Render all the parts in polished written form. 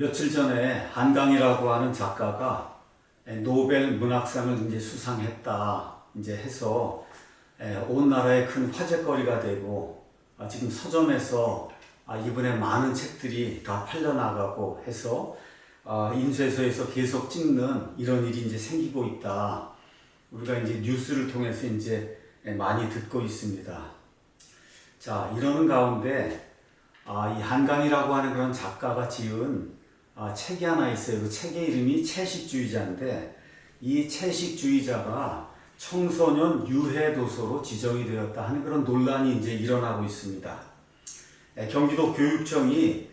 며칠 전에 한강이라고 하는 작가가 노벨 문학상을 이제 수상했다 이제 해서 온 나라에 큰 화제거리가 되고 지금 서점에서 이번에 많은 책들이 다 팔려나가고 해서 인쇄소에서 계속 찍는 이런 일이 이제 생기고 있다. 우리가 이제 뉴스를 통해서 이제 많이 듣고 있습니다. 자, 이러는 가운데 이 한강이라고 하는 그런 작가가 지은 책이 하나 있어요. 그 책의 이름이 채식주의자인데 이 채식주의자가 청소년 유해 도서로 지정이 되었다 하는 그런 논란이 이제 일어나고 있습니다. 경기도 교육청이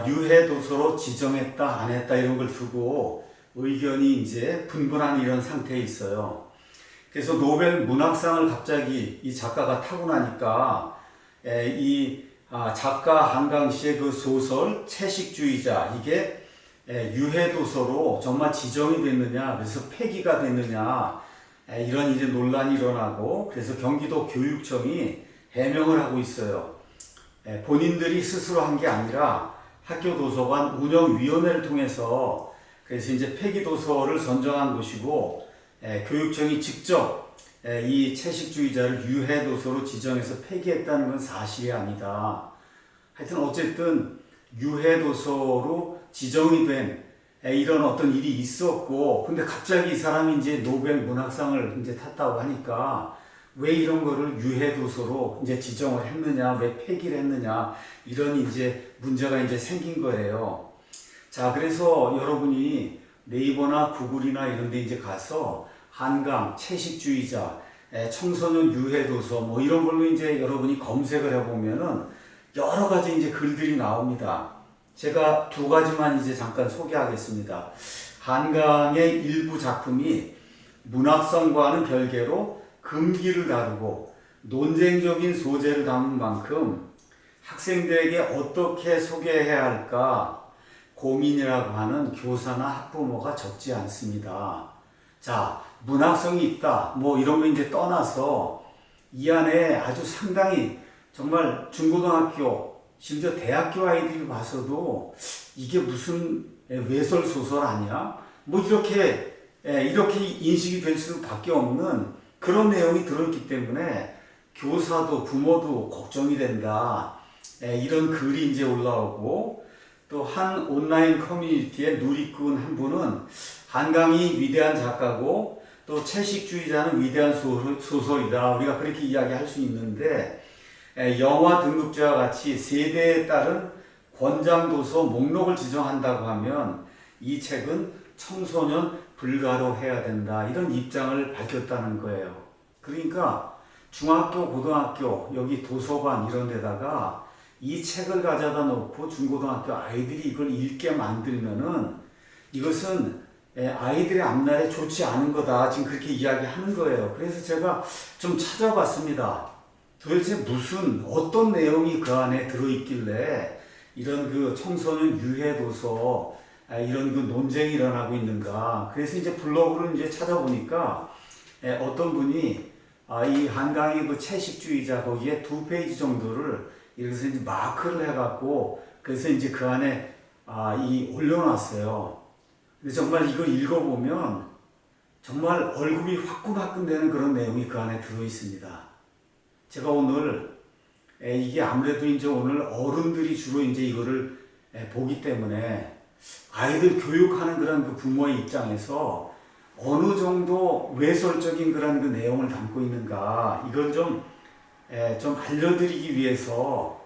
유해 도서로 지정했다 안 했다 이런 걸 두고 의견이 이제 분분한 이런 상태에 있어요. 그래서 노벨 문학상을 갑자기 이 작가가 타고 나니까 이 작가 한강 씨의 그 소설 채식주의자 이게 유해 도서로 정말 지정이 됐느냐, 그래서 폐기가 됐느냐 이런 이제 논란이 일어나고 그래서 경기도 교육청이 해명을 하고 있어요. 본인들이 스스로 한 게 아니라 학교 도서관 운영위원회를 통해서 그래서 이제 폐기 도서를 선정한 것이고 교육청이 직접 이 채식주의자를 유해 도서로 지정해서 폐기했다는 건 사실이 아니다. 하여튼 어쨌든 유해 도서로 지정이 된 이런 어떤 일이 있었고, 근데 갑자기 이 사람이 이제 노벨 문학상을 이제 탔다고 하니까 왜 이런 거를 유해 도서로 이제 지정을 했느냐, 왜 폐기를 했느냐 이런 이제 문제가 이제 생긴 거예요. 자, 그래서 여러분이 네이버나 구글이나 이런 데 이제 가서 한강 채식주의자 청소년 유해 도서 뭐 이런 걸로 이제 여러분이 검색을 해보면은 여러 가지 이제 글들이 나옵니다. 제가 두 가지만 이제 잠깐 소개하겠습니다. 한강의 일부 작품이 문학성과는 별개로 금기를 다루고 논쟁적인 소재를 담은 만큼 학생들에게 어떻게 소개해야 할까 고민이라고 하는 교사나 학부모가 적지 않습니다. 자, 문학성이 있다 뭐 이런 거 이제 떠나서 이 안에 아주 상당히 정말 중고등학교 심지어 대학교 아이들이 봐서도 이게 무슨 외설 소설 아니야? 뭐 이렇게 인식이 될 수밖에 없는 그런 내용이 들어있기 때문에 교사도 부모도 걱정이 된다. 이런 글이 이제 올라오고 또 한 온라인 커뮤니티의 누리꾼 한 분은 한강이 위대한 작가고 또 채식주의자는 위대한 소설이다. 우리가 그렇게 이야기할 수 있는데 영화 등급제와 같이 세대에 따른 권장도서 목록을 지정한다고 하면 이 책은 청소년 불가로 해야 된다. 이런 입장을 밝혔다는 거예요. 그러니까 중학교, 고등학교, 여기 도서관 이런 데다가 이 책을 가져다 놓고 중고등학교 아이들이 이걸 읽게 만들면은 이것은 아이들의 앞날에 좋지 않은 거다. 지금 그렇게 이야기하는 거예요. 그래서 제가 좀 찾아봤습니다. 도대체 어떤 내용이 그 안에 들어있길래 이런 그 청소년 유해 도서 이런 그 논쟁이 일어나고 있는가. 그래서 이제 블로그를 이제 찾아보니까 어떤 분이 이 한강의 그 채식주의자 거기에 2페이지 정도를 이렇게 이제 마크를 해갖고 그래서 이제 그 안에 올려놨어요. 근데 정말 이거 읽어보면 정말 얼굴이 화끈화끈되는 그런 내용이 그 안에 들어있습니다. 제가 오늘 이게 아무래도 이제 오늘 어른들이 주로 이제 이거를 보기 때문에 아이들 교육하는 그런 그 부모의 입장에서 어느 정도 외설적인 그런 그 내용을 담고 있는가 이걸 좀 알려드리기 위해서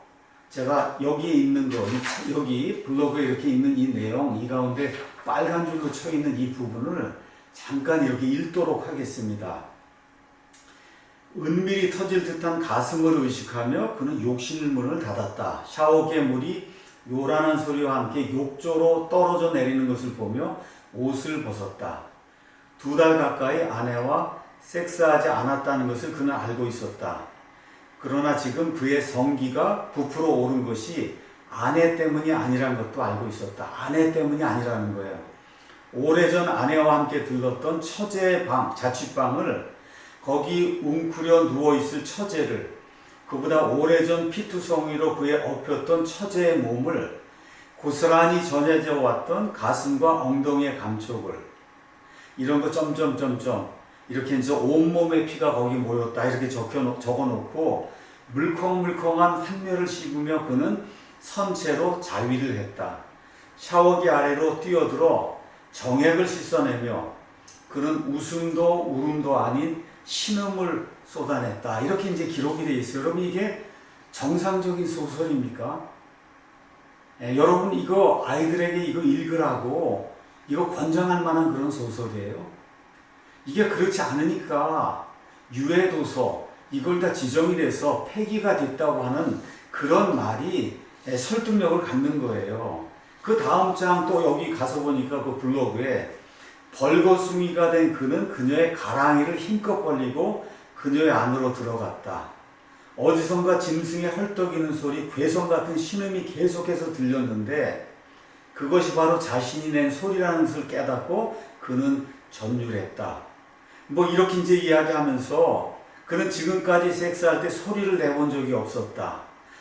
제가 여기에 있는 거 여기 블로그에 이렇게 있는 이 내용 이 가운데 빨간 줄로 쳐 있는 이 부분을 잠깐 이렇게 읽도록 하겠습니다. 은밀히 터질 듯한 가슴을 의식하며 그는 욕실 문을 닫았다. 샤워기의 물이 요란한 소리와 함께 욕조로 떨어져 내리는 것을 보며 옷을 벗었다. 2달 가까이 아내와 섹스하지 않았다는 것을 그는 알고 있었다. 그러나 지금 그의 성기가 부풀어 오른 것이 아내 때문이 아니라는 것도 알고 있었다. 아내 때문이 아니라는 거예요. 오래전 아내와 함께 들렀던 처제의 방, 자취방을 거기 웅크려 누워있을 처제를 그보다 오래전 피투성이로 그의 엎였던 처제의 몸을 고스란히 전해져 왔던 가슴과 엉덩이의 감촉을 이런 거 점점점점 이렇게 이제 온몸의 피가 거기 모였다 이렇게 적어놓고 물컹물컹한 한면을 씹으며 그는 선체로 자위를 했다. 샤워기 아래로 뛰어들어 정액을 씻어내며 그는 웃음도 울음도 아닌 신음을 쏟아냈다. 이렇게 이제 기록이 되어 있어요. 여러분 이게 정상적인 소설입니까? 여러분 이거 아이들에게 이거 읽으라고 이거 권장할 만한 그런 소설이에요. 이게 그렇지 않으니까 유해도서 이걸 다 지정이 돼서 폐기가 됐다고 하는 그런 말이 설득력을 갖는 거예요. 그 다음 장 또 여기 가서 보니까 그 블로그에 벌거숭이가 된 그는 그녀의 가랑이를 힘껏 벌리고 그녀의 안으로 들어갔다. 어디선가 짐승의 헐떡이는 소리, 괴성 같은 신음이 계속해서 들렸는데 그것이 바로 자신이 낸 소리라는 것을 깨닫고 그는 전율했다. 뭐 이렇게 이제 이야기하면서 그는 지금까지 섹스할 때 소리를 내본 적이 없었다.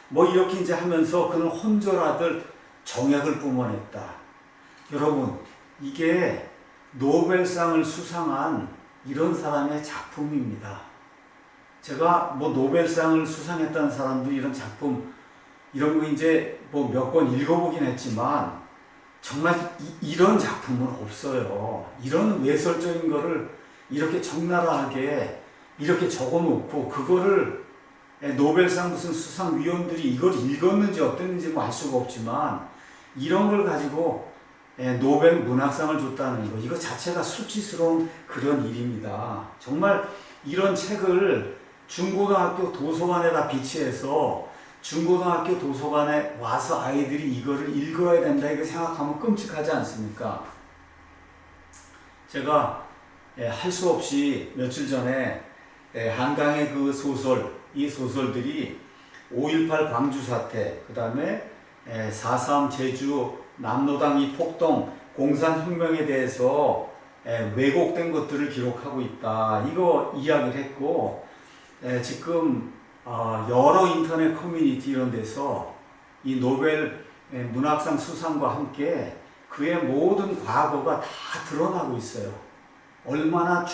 뭐 이렇게 이제 하면서 그는 혼절하듯 정액을 뿜어냈다. 여러분 이게 노벨상을 수상한 이런 사람의 작품입니다. 제가 뭐 노벨상을 수상했다는 사람들이 이런 작품 이런 거 이제 뭐 몇 권 읽어보긴 했지만 정말 이런 작품은 없어요. 이런 외설적인 거를 이렇게 적나라하게 이렇게 적어놓고 그거를 노벨상 무슨 수상위원들이 이걸 읽었는지 어땠는지 뭐 알 수가 없지만 이런 걸 가지고 노벨 문학상을 줬다는 거 이거 자체가 수치스러운 그런 일입니다. 정말 이런 책을 중고등학교 도서관에다 비치해서 중고등학교 도서관에 와서 아이들이 이거를 읽어야 된다 이거 생각하면 끔찍하지 않습니까? 제가 할 수 없이 며칠 전에 한강의 그 소설 이 소설들이 5.18 광주 사태 그 다음에 4.3 제주 남로당 이 폭동 공산혁명에 대해서 왜곡된 것들을 기록하고 있다 이거 이야기를 했고 지금 여러 인터넷 커뮤니티 이런 데서 이 노벨 문학상 수상과 함께 그의 모든 과거가 다 드러나고 있어요. 얼마나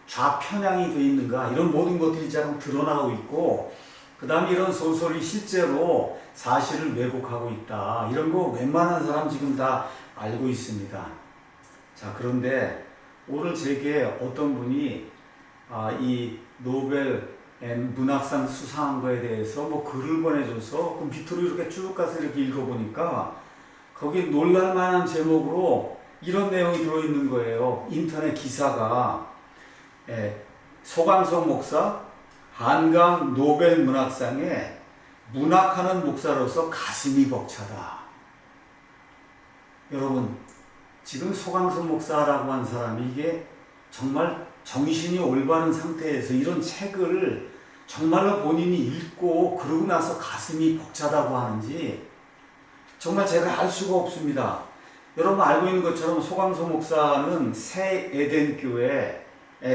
좌편향이 되어 있는가 이런 모든 것들이 잘 드러나고 있고 그 다음에 이런 소설이 실제로 사실을 왜곡하고 있다 이런 거 웬만한 사람 지금 다 알고 있습니다. 자 그런데 오늘 제게 어떤 분이 이 노벨 문학상 수상한 거에 대해서 뭐 글을 보내줘서 그 밑으로 이렇게 쭉 가서 이렇게 읽어보니까 거기 놀랄만한 제목으로 이런 내용이 들어있는 거예요. 인터넷 기사가 소강석 목사 한강 노벨 문학상에 문학하는 목사로서 가슴이 벅차다. 여러분 지금 소강석 목사라고 한 사람이 이게 정말 정신이 올바른 상태에서 이런 책을 정말로 본인이 읽고 그러고 나서 가슴이 벅차다고 하는지 정말 제가 알 수가 없습니다. 여러분 알고 있는 것처럼 소강석 목사는 새 에덴 교회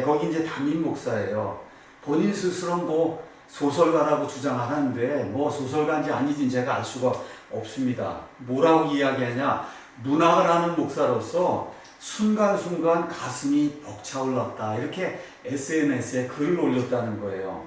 거기 이제 담임 목사예요. 본인 스스로 뭐 소설가라고 주장하는데 뭐 소설가인지 아닌지 제가 알 수가 없습니다. 뭐라고 이야기하냐? 문학을 하는 목사로서 순간순간 가슴이 벅차올랐다. 이렇게 SNS에 글을 올렸다는 거예요.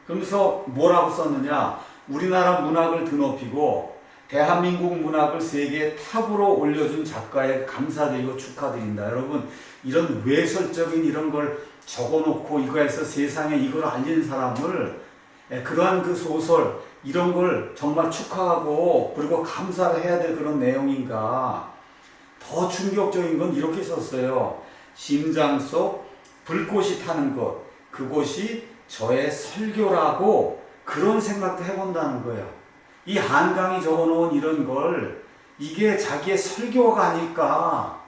그러면서 뭐라고 썼느냐? 우리나라 문학을 드높이고 대한민국 문학을 세계 탑으로 올려준 작가에 감사드리고 축하드린다. 여러분 이런 외설적인 이런 걸 적어놓고 이거에서 세상에 이걸 알린 사람을 그러한 그 소설 이런 걸 정말 축하하고 그리고 감사를 해야 될 그런 내용인가. 더 충격적인 건 이렇게 썼어요. 심장 속 불꽃이 타는 곳 그곳이 저의 설교라고 그런 생각도 해본다는 거예요. 이 한강이 적어놓은 이런 걸 이게 자기의 설교가 아닐까.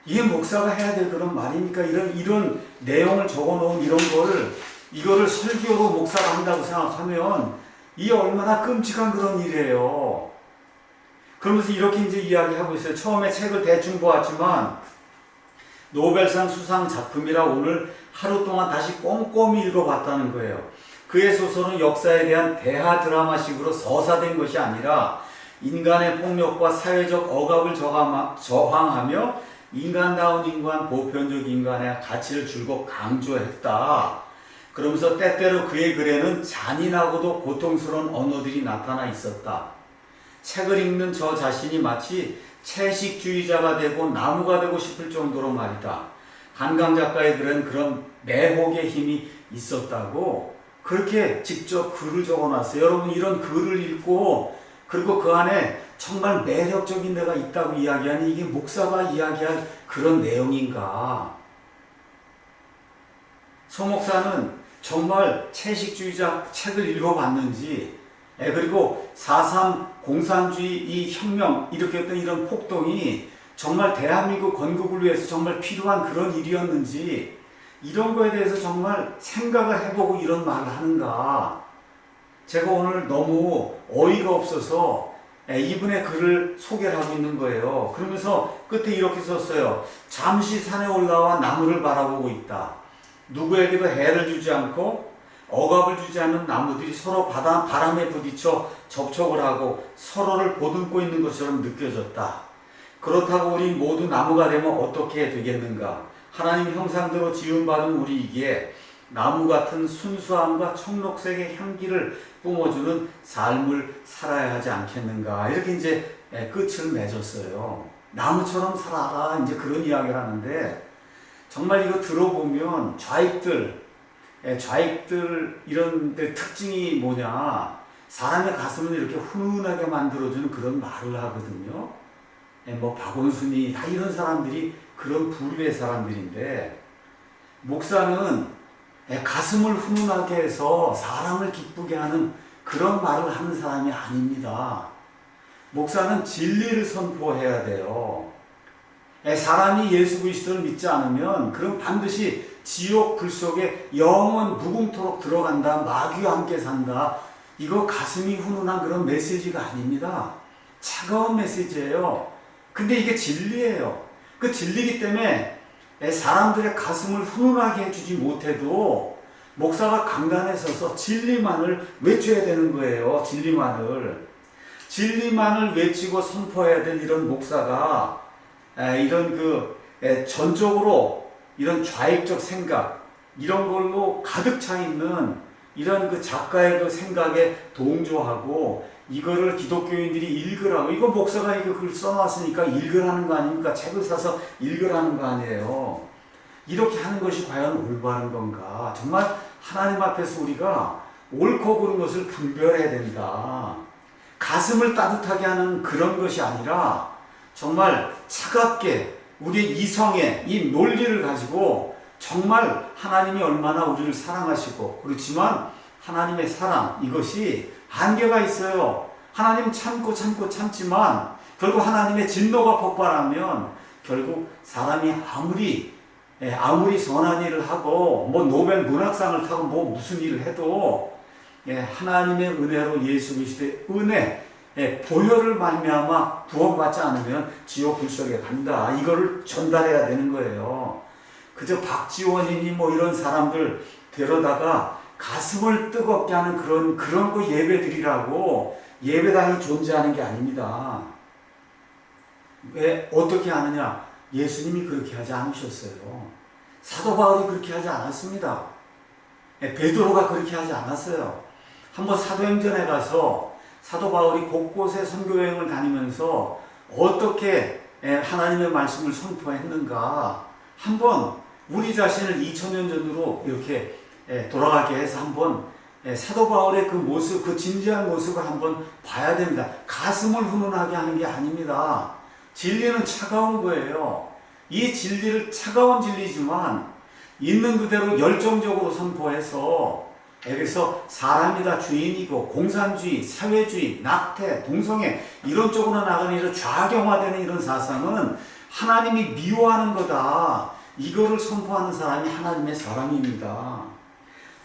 이게 목사가 해야 될 그런 말입니까? 이런 내용을 적어놓은 이런 걸 이거를 설교로 목사가 한다고 생각하면 이게 얼마나 끔찍한 그런 일이에요. 그러면서 이렇게 이제 이야기하고 있어요. 처음에 책을 대충 보았지만 노벨상 수상 작품이라 오늘 하루 동안 다시 꼼꼼히 읽어봤다는 거예요. 그의 소설은 역사에 대한 대하 드라마식으로 서사된 것이 아니라 인간의 폭력과 사회적 억압을 저항하며 인간다운 인간, 보편적 인간의 가치를 줄곧 강조했다. 그러면서 때때로 그의 글에는 잔인하고도 고통스러운 언어들이 나타나 있었다. 책을 읽는 저 자신이 마치 채식주의자가 되고 나무가 되고 싶을 정도로 말이다. 한강 작가의 글은 그런 매혹의 힘이 있었다고 그렇게 직접 글을 적어놨어요. 여러분 이런 글을 읽고 그리고 그 안에 정말 매력적인 데가 있다고 이야기하니 이게 목사가 이야기할 그런 내용인가? 소 목사는 정말 채식주의자 책을 읽어봤는지 그리고 4.3 공산주의 이 혁명 일으켰던 이런 폭동이 정말 대한민국 건국을 위해서 정말 필요한 그런 일이었는지 이런 거에 대해서 정말 생각을 해보고 이런 말을 하는가. 제가 오늘 너무 어이가 없어서 이분의 글을 소개를 하고 있는 거예요. 그러면서 끝에 이렇게 썼어요. 잠시 산에 올라와 나무를 바라보고 있다. 누구에게도 해를 주지 않고 억압을 주지 않는 나무들이 서로 바람에 부딪혀 접촉을 하고 서로를 보듬고 있는 것처럼 느껴졌다. 그렇다고 우리 모두 나무가 되면 어떻게 되겠는가? 하나님 형상대로 지음받은 우리에게 나무 같은 순수함과 청록색의 향기를 뿜어주는 삶을 살아야 하지 않겠는가? 이렇게 이제 끝을 맺었어요. 나무처럼 살아라. 이제 그런 이야기를 하는데 정말 이거 들어보면 좌익들 이런 데 특징이 뭐냐? 사람의 가슴을 이렇게 훈훈하게 만들어주는 그런 말을 하거든요. 뭐 박원순이 다 이런 사람들이 그런 부류의 사람들인데 목사는 가슴을 훈훈하게 해서 사람을 기쁘게 하는 그런 말을 하는 사람이 아닙니다. 목사는 진리를 선포해야 돼요. 사람이 예수 그리스도를 믿지 않으면 그럼 반드시 지옥 불 속에 영원 무궁토록 들어간다. 마귀와 함께 산다. 이거 가슴이 훈훈한 그런 메시지가 아닙니다. 차가운 메시지예요. 근데 이게 진리예요. 그 진리이기 때문에 사람들의 가슴을 훈훈하게 해주지 못해도 목사가 강단에 서서 진리만을 외쳐야 되는 거예요. 진리만을 외치고 선포해야 될 이런 목사가 이런 전적으로 이런 좌익적 생각 이런 걸로 가득 차 있는 이런 그 작가의 그 생각에 동조하고 이거를 기독교인들이 읽으라고 이거 목사가 이거 글 써놨으니까 읽으라는 거 아닙니까? 책을 사서 읽으라는 거 아니에요. 이렇게 하는 것이 과연 올바른 건가? 정말 하나님 앞에서 우리가 옳고 그른 것을 분별해야 된다. 가슴을 따뜻하게 하는 그런 것이 아니라 정말 차갑게 우리의 이성의 이 논리를 가지고 정말 하나님이 얼마나 우리를 사랑하시고 그렇지만 하나님의 사랑 이것이 한계가 있어요. 하나님 참지만 결국 하나님의 진노가 폭발하면 결국 사람이 아무리 선한 일을 하고 뭐 노벨 문학상을 타고 뭐 무슨 일을 해도 하나님의 은혜로 예수 그리스도의 은혜 보혈을 말미암아 구원받지 않으면 지옥 불 속에 간다. 이거를 전달해야 되는 거예요. 그저 박지원이니 뭐 이런 사람들 데려다가 가슴을 뜨겁게 하는 그런 거 예배 드리라고 예배당이 존재하는 게 아닙니다. 왜 어떻게 하느냐? 예수님이 그렇게 하지 않으셨어요. 사도 바울이 그렇게 하지 않았습니다. 베드로가 그렇게 하지 않았어요. 한번 사도행전에 가서 사도 바울이 곳곳에 선교여행을 다니면서 어떻게 하나님의 말씀을 선포했는가 한번 우리 자신을 2000년 전으로 이렇게 돌아가게 해서 한번 사도 바울의 그 모습, 그 진지한 모습을 한번 봐야 됩니다. 가슴을 훈훈하게 하는 게 아닙니다. 진리는 차가운 거예요. 이 진리를 차가운 진리지만 있는 그대로 열정적으로 선포해서 그래서 사람이 다 주인이고 공산주의, 사회주의, 낙태, 동성애 이런 쪽으로 나가는 이런 좌경화되는 이런 사상은 하나님이 미워하는 거다. 이거를 선포하는 사람이 하나님의 사람입니다.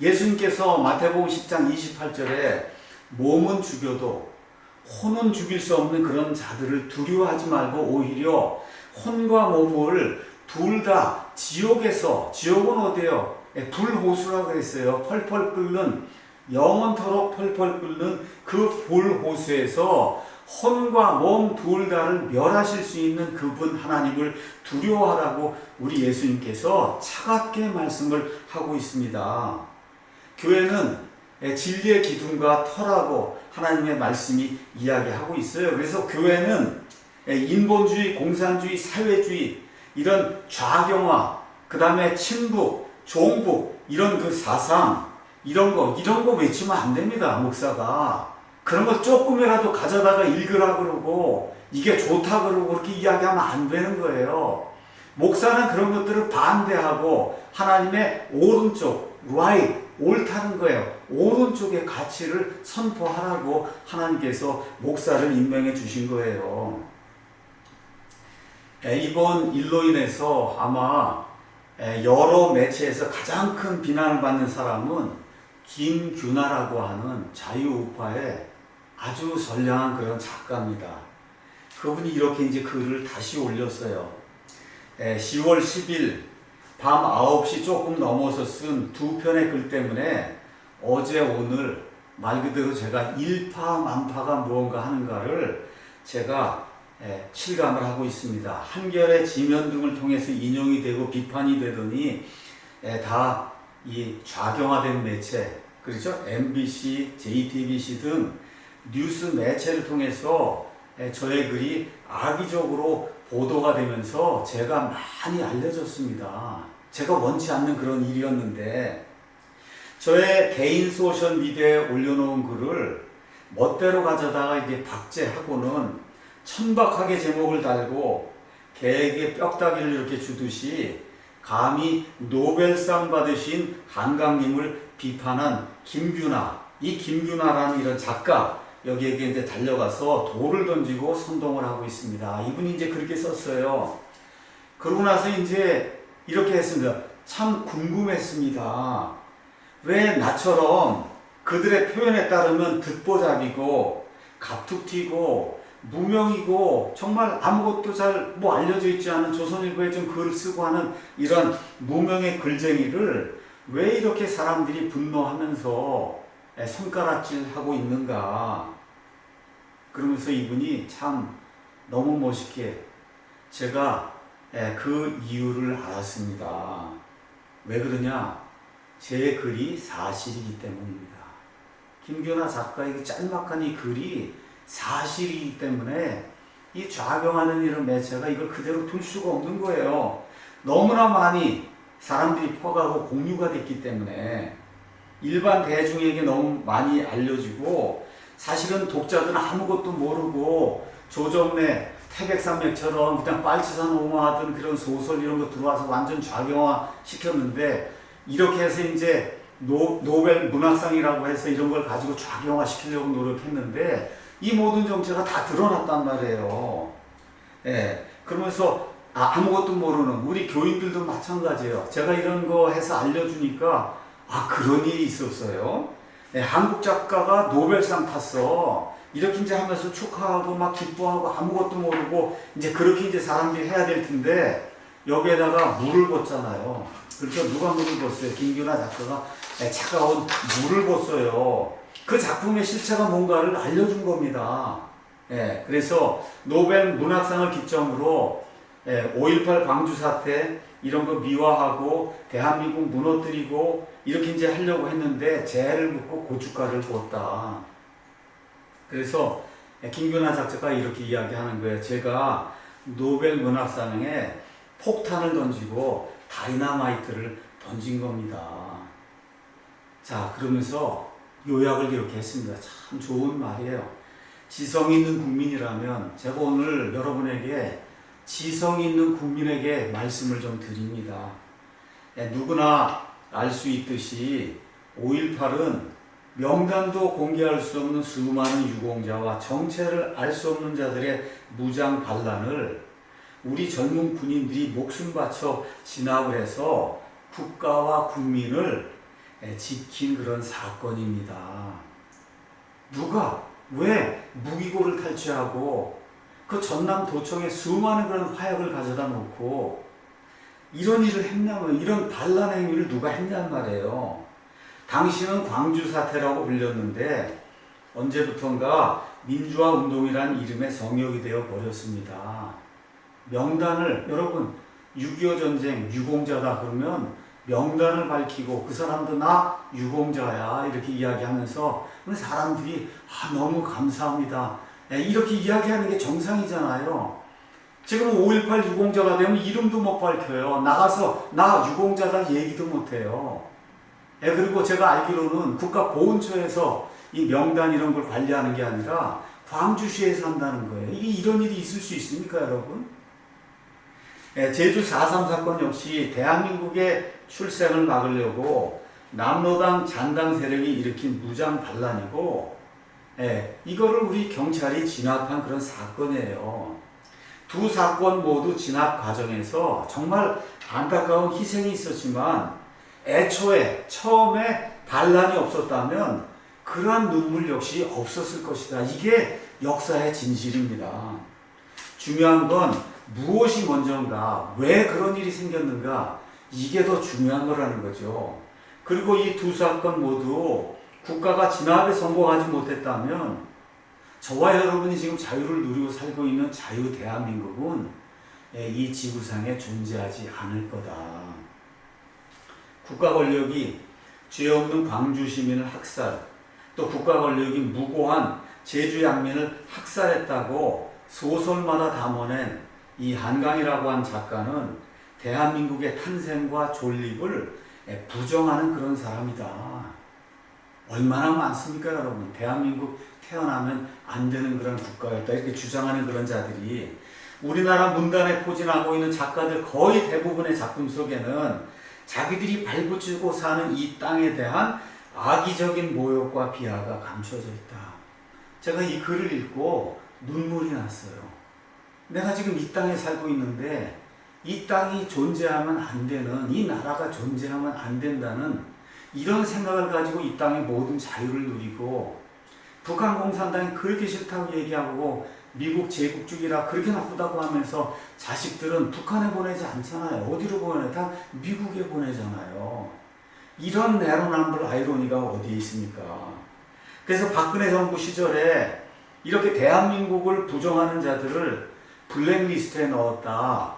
예수님께서 마태복음 10장 28절에 몸은 죽여도 혼은 죽일 수 없는 그런 자들을 두려워하지 말고 오히려 혼과 몸을 둘 다 지옥은 어디예요? 불호수라고 그랬어요. 펄펄 끓는 영원토록 펄펄 끓는 그 불호수에서 혼과 몸 둘 다를 멸하실 수 있는 그분 하나님을 두려워하라고 우리 예수님께서 차갑게 말씀을 하고 있습니다. 교회는 진리의 기둥과 터라고 하나님의 말씀이 이야기하고 있어요. 그래서 교회는 인본주의, 공산주의, 사회주의 이런 좌경화, 그 다음에 친북, 종북 이런 그 사상 이런 거 외치면 안 됩니다. 목사가 그런 거 조금이라도 가져다가 읽으라 그러고 이게 좋다 그러고 그렇게 이야기하면 안 되는 거예요. 목사는 그런 것들을 반대하고 하나님의 오른쪽, right, 옳다는 거예요. 오른쪽의 가치를 선포하라고 하나님께서 목사를 임명해 주신 거예요. 이번 일로 인해서 아마 여러 매체에서 가장 큰 비난을 받는 사람은 김규나라고 하는 자유우파의 아주 선량한 그런 작가입니다. 그분이 이렇게 이제 글을 다시 올렸어요. 10월 10일 밤 9시 조금 넘어서 쓴 두 편의 글 때문에 어제 오늘 말 그대로 제가 일파만파가 무언가 하는가를 제가 실감을 하고 있습니다. 한겨레 지면 등을 통해서 인용이 되고 비판이 되더니 다 이 좌경화된 매체, 그렇죠? MBC, JTBC 등 뉴스 매체를 통해서 저의 글이 악의적으로 보도가 되면서 제가 많이 알려졌습니다. 제가 원치 않는 그런 일이었는데 저의 개인 소셜 미디어에 올려놓은 글을 멋대로 가져다가 이게 박제하고는 천박하게 제목을 달고 개에게 뼈다귀를 이렇게 주듯이 감히 노벨상 받으신 한강님을 비판한 김규나, 이 김규나라는 이런 작가 여기에게 이제 달려가서 돌을 던지고 선동을 하고 있습니다. 이분이 이제 그렇게 썼어요. 그러고 나서 이제 이렇게 했습니다. 참 궁금했습니다. 왜 나처럼 그들의 표현에 따르면 듣보잡이고 갑툭튀고 무명이고 정말 아무것도 잘 알려져 있지 않은 조선일보에 좀 글을 쓰고 하는 이런 무명의 글쟁이를 왜 이렇게 사람들이 분노하면서 손가락질하고 있는가. 그러면서 이분이 참 너무 멋있게 제가 그 이유를 알았습니다. 왜 그러냐? 제 글이 사실이기 때문입니다. 김규나 작가의 짤막한 이 글이 사실이기 때문에 이 좌경하는 이런 매체가 이걸 그대로 둘 수가 없는 거예요. 너무나 많이 사람들이 퍼가고 공유가 됐기 때문에 일반 대중에게 너무 많이 알려지고 사실은 독자들은 아무것도 모르고 조정래, 태백산맥처럼 그냥 빨치산 옹호하던 그런 소설 이런 거 들어와서 완전 좌경화 시켰는데 이렇게 해서 이제 노벨 문학상이라고 해서 이런 걸 가지고 좌경화 시키려고 노력했는데 이 모든 정체가 다 드러났단 말이에요. 그러면서 아무것도 모르는 우리 교인들도 마찬가지예요. 제가 이런 거 해서 알려주니까 그런 일이 있었어요. 한국 작가가 노벨상 탔어. 이렇게 이제 하면서 축하하고 막 기뻐하고 아무것도 모르고 이제 그렇게 이제 사람들이 해야 될 텐데 여기에다가 물을 붓잖아요. 그렇죠? 누가 물을 붓어요? 김규나 작가가 차가운 물을 붓어요. 그 작품의 실체가 뭔가를 알려준 겁니다. 그래서 노벨 문학상을 기점으로 5.18 광주 사태 이런 거 미화하고 대한민국 무너뜨리고 이렇게 이제 하려고 했는데 재해를 묻고 고춧가루를 부었다. 그래서 김규나 작가가 이렇게 이야기하는 거예요. 제가 노벨 문학상에 폭탄을 던지고 다이나마이트를 던진 겁니다. 자, 그러면서 요약을 이렇게 했습니다. 참 좋은 말이에요. 지성 있는 국민이라면 제가 오늘 여러분에게 지성 있는 국민에게 말씀을 좀 드립니다. 누구나 알 수 있듯이 5.18은 명단도 공개할 수 없는 수많은 유공자와 정체를 알 수 없는 자들의 무장 반란을 우리 젊은 군인들이 목숨 바쳐 진압을 해서 국가와 국민을 지킨 그런 사건입니다. 누가 왜 무기고를 탈취하고 그 전남 도청에 수많은 그런 화약을 가져다 놓고 이런 일을 했냐면 이런 반란 행위를 누가 했냔 말이에요. 당시는 광주 사태라고 불렸는데 언제부턴가 민주화 운동이란 이름의 성역이 되어 버렸습니다. 명단을 여러분 6.25 전쟁 유공자다 그러면 명단을 밝히고 그 사람도 나 유공자야 이렇게 이야기하면서 사람들이 너무 감사합니다 이렇게 이야기하는 게 정상이잖아요. 지금 5.18 유공자가 되면 이름도 못 밝혀요. 나가서 나 유공자다 얘기도 못해요. 그리고 제가 알기로는 국가보훈처에서 이 명단 이런 걸 관리하는 게 아니라 광주시에서 한다는 거예요. 이게 이런 일이 있을 수 있습니까, 여러분? 제주 4.3 사건 역시 대한민국의 출생을 막으려고 남로당 잔당 세력이 일으킨 무장 반란이고, 이거를 우리 경찰이 진압한 그런 사건이에요. 두 사건 모두 진압 과정에서 정말 안타까운 희생이 있었지만 애초에 처음에 반란이 없었다면 그러한 눈물 역시 없었을 것이다. 이게 역사의 진실입니다. 중요한 건 무엇이 먼저인가, 왜 그런 일이 생겼는가, 이게 더 중요한 거라는 거죠. 그리고 이 두 사건 모두 국가가 진압에 성공하지 못했다면 저와 여러분이 지금 자유를 누리고 살고 있는 자유 대한민국은 이 지구상에 존재하지 않을 거다. 국가 권력이 죄 없는 광주 시민을 학살, 또 국가 권력이 무고한 제주 양민을 학살했다고 소설마다 담아낸 이 한강이라고 한 작가는 대한민국의 탄생과 존립을 부정하는 그런 사람이다. 얼마나 많습니까, 여러분? 대한민국 태어나면 안 되는 그런 국가였다. 이렇게 주장하는 그런 자들이 우리나라 문단에 포진하고 있는 작가들 거의 대부분의 작품 속에는 자기들이 발붙이고 사는 이 땅에 대한 악의적인 모욕과 비하가 감춰져 있다. 제가 이 글을 읽고 눈물이 났어요. 내가 지금 이 땅에 살고 있는데 이 땅이 존재하면 안 되는, 이 나라가 존재하면 안 된다는 이런 생각을 가지고 이 땅의 모든 자유를 누리고 북한 공산당이 그렇게 싫다고 얘기하고 미국 제국주의라 그렇게 나쁘다고 하면서 자식들은 북한에 보내지 않잖아요. 어디로 보내? 다 미국에 보내잖아요. 이런 내로남불 아이러니가 어디에 있습니까? 그래서 박근혜 정부 시절에 이렇게 대한민국을 부정하는 자들을 블랙리스트에 넣었다.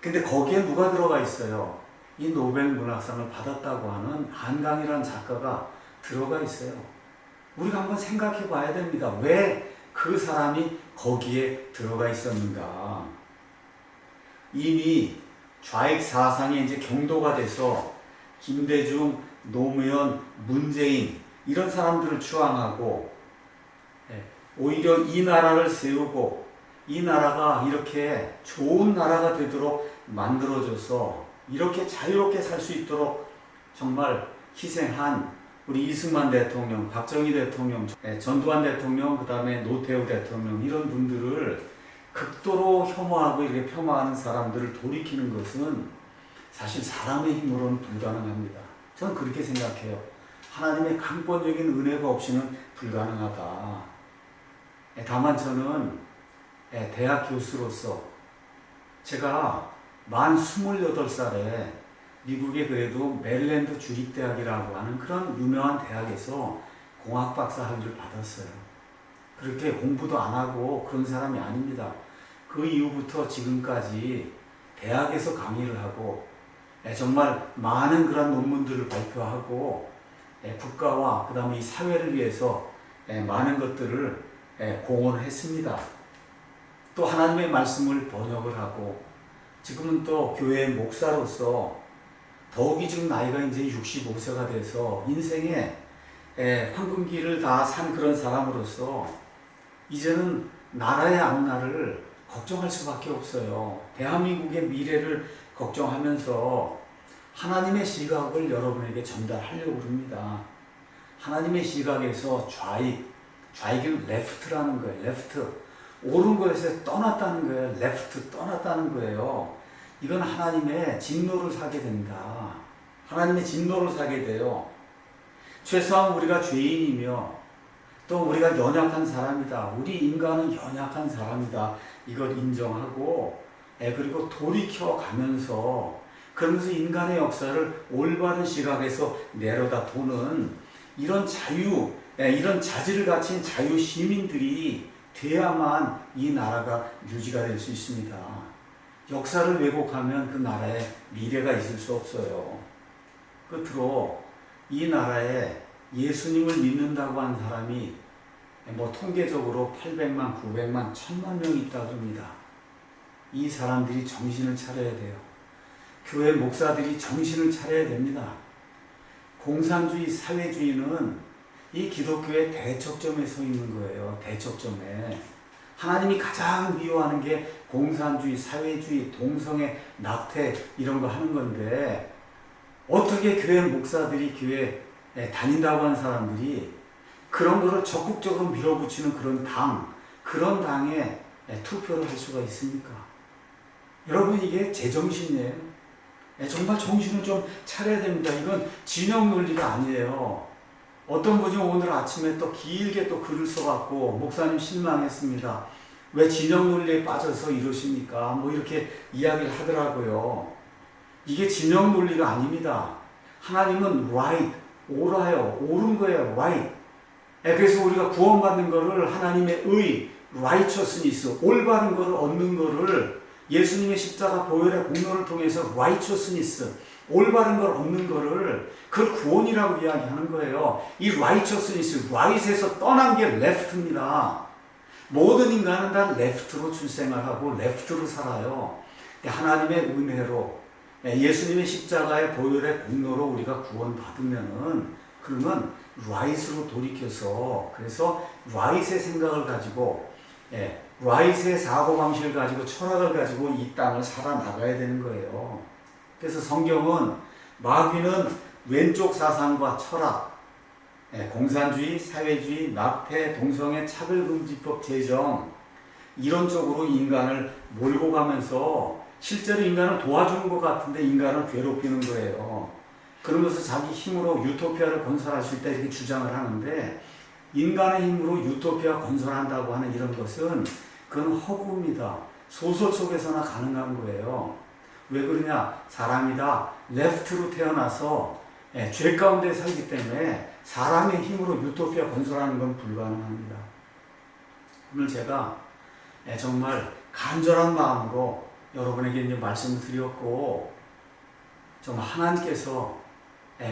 근데 거기에 누가 들어가 있어요? 이 노벨 문학상을 받았다고 하는 한강이라는 작가가 들어가 있어요. 우리가 한번 생각해 봐야 됩니다. 왜 그 사람이 거기에 들어가 있었는가? 이미 좌익 사상이 이제 경도가 돼서 김대중, 노무현, 문재인 이런 사람들을 추앙하고 오히려 이 나라를 세우고 이 나라가 이렇게 좋은 나라가 되도록 만들어줘서 이렇게 자유롭게 살 수 있도록 정말 희생한 우리 이승만 대통령, 박정희 대통령, 전두환 대통령, 그 다음에 노태우 대통령 이런 분들을 극도로 혐오하고 이렇게 폄하하는 사람들을 돌이키는 것은 사실 사람의 힘으로는 불가능합니다. 저는 그렇게 생각해요. 하나님의 강권적인 은혜가 없이는 불가능하다. 다만 저는 대학 교수로서 제가 만 28살에 미국의 그래도 메릴랜드 주립대학이라고 하는 그런 유명한 대학에서 공학박사 학위를 받았어요. 그렇게 공부도 안 하고 그런 사람이 아닙니다. 그 이후부터 지금까지 대학에서 강의를 하고 정말 많은 그런 논문들을 발표하고 국가와 그 다음에 이 사회를 위해서 많은 것들을 공헌을 했습니다. 또 하나님의 말씀을 번역을 하고 지금은 또 교회의 목사로서 더욱이 지금 나이가 이제 65세가 돼서 인생의 황금기를 다 산 그런 사람으로서 이제는 나라의 앞날을 걱정할 수밖에 없어요. 대한민국의 미래를 걱정하면서 하나님의 시각을 여러분에게 전달하려고 합니다. 하나님의 시각에서 좌익은 레프트라는 거예요. 레프트. 옳은 것에서 떠났다는 거예요. 레프트, 떠났다는 거예요. 이건 하나님의 진노를 사게 된다. 하나님의 진노를 사게 돼요. 최소한 우리가 죄인이며 또 우리가 연약한 사람이다. 우리 인간은 연약한 사람이다. 이걸 인정하고 그리고 돌이켜 가면서 그러면서 인간의 역사를 올바른 시각에서 내려다 보는 이런 자유 이런 자질을 갖춘 자유 시민들이 돼야만 이 나라가 유지가 될 수 있습니다. 역사를 왜곡하면 그 나라에 미래가 있을 수 없어요. 끝으로 이 나라에 예수님을 믿는다고 하는 사람이 통계적으로 800만, 900만, 1000만 명이 있다고 합니다. 이 사람들이 정신을 차려야 돼요. 교회 목사들이 정신을 차려야 됩니다. 공산주의, 사회주의는 이 기독교의 대척점에 서 있는 거예요. 대척점에. 하나님이 가장 미워하는 게 공산주의, 사회주의, 동성애, 낙태 이런 거 하는 건데 어떻게 교회 목사들이 교회에 다닌다고 하는 사람들이 그런 거를 적극적으로 밀어붙이는 그런 당에 투표를 할 수가 있습니까? 여러분 이게 제정신이에요. 정말 정신을 좀 차려야 됩니다. 이건 진영 논리가 아니에요. 어떤 분이 오늘 아침에 또 길게 또 글을 써갖고 목사님 실망했습니다. 왜 진영 논리에 빠져서 이러십니까? 이렇게 이야기를 하더라고요. 이게 진영 논리가 아닙니다. 하나님은 right, 옳아요. 옳은 거예요. right. 그래서 우리가 구원받는 거를 하나님의 의, righteousness, 올바른 거를 얻는 거를 예수님의 십자가 보혈의 공로를 통해서 righteousness, 올바른 걸 얻는 거를 그걸 구원이라고 이야기하는 거예요. 이 righteousness, right에서 떠난 게 left입니다. 모든 인간은 다 left로 출생하고 left로 살아요. 하나님의 은혜로 예수님의 십자가의 보혈의 공로로 우리가 구원받으면은 그러면 right으로 돌이켜서 그래서 right의 생각을 가지고 right의 사고방식을 가지고 철학을 가지고 이 땅을 살아나가야 되는 거예요. 그래서 성경은 마귀는 왼쪽 사상과 철학, 공산주의, 사회주의, 낙태, 동성애, 차별금지법 제정 이런 쪽으로 인간을 몰고 가면서 실제로 인간을 도와주는 것 같은데 인간을 괴롭히는 거예요. 그러면서 자기 힘으로 유토피아를 건설할 수 있다 이렇게 주장을 하는데 인간의 힘으로 유토피아 건설한다고 하는 이런 것은 그건 허구입니다. 소설 속에서나 가능한 거예요. 왜 그러냐? 사람이 다 레프트로 태어나서 죄 가운데 살기 때문에 사람의 힘으로 유토피아 건설하는 건 불가능합니다. 오늘 제가 정말 간절한 마음으로 여러분에게 이제 말씀을 드렸고 정말 하나님께서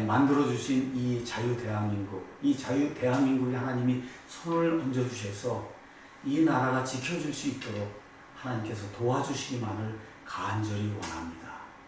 만들어주신 이 자유 대한민국, 이 자유 대한민국에 하나님이 손을 얹어주셔서 이 나라가 지켜질 수 있도록 하나님께서 도와주시기만을 간절히 원합니다.